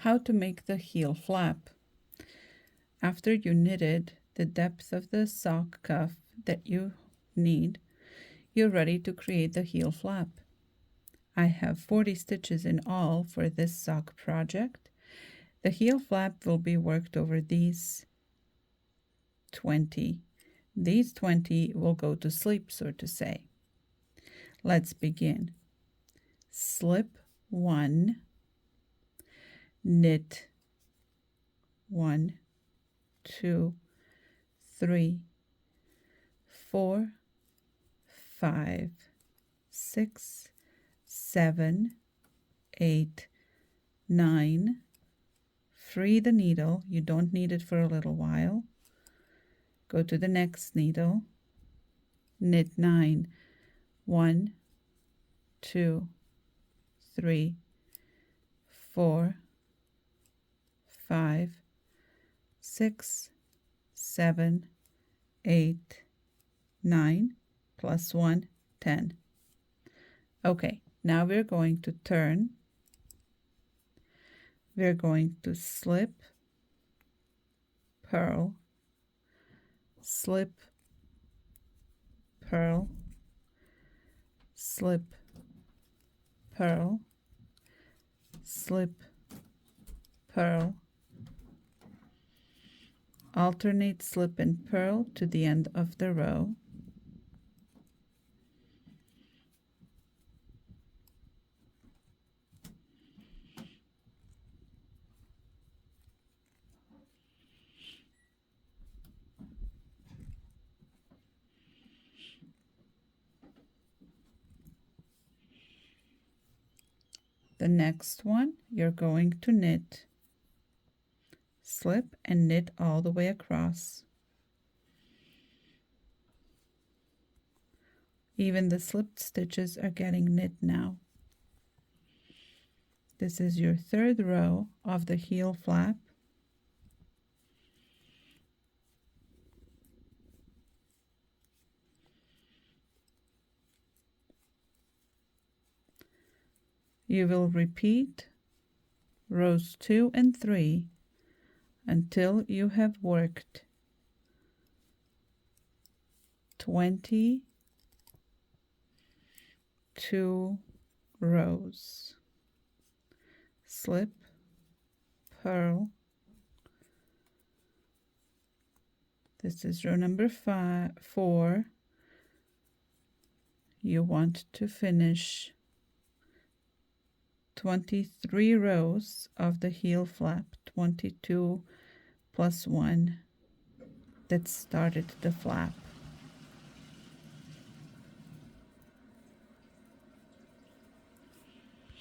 How to make the heel flap. After you knitted the depth of the sock cuff that you need, you're ready to create the heel flap. I have 40 stitches in all for this sock project. The heel flap will be worked over these 20. These 20 will go to sleep, so to say. Let's begin. Slip 1, knit 1, 2, 3, 4, 5, 6, 7, 8, 9. Free the needle. You don't need it for a little while. Go to the next needle. Knit 9. 1, 2, 3, 4, 5, 6, 7, 8, 9, plus 1, 10. Okay, now we're going to turn. We're going to slip, purl, slip, purl, slip, purl, slip, purl. Alternate slip and purl to the end of the row. The next one, you're going to knit, slip and knit all the way across. Even the slipped stitches are getting knit now. This is your third row of the heel flap. You will repeat rows 2 and 3 until you have worked 22 rows. Slip, purl. This is row number 4. You want to finish 23 rows of the heel flap, 22 plus 1 that started the flap.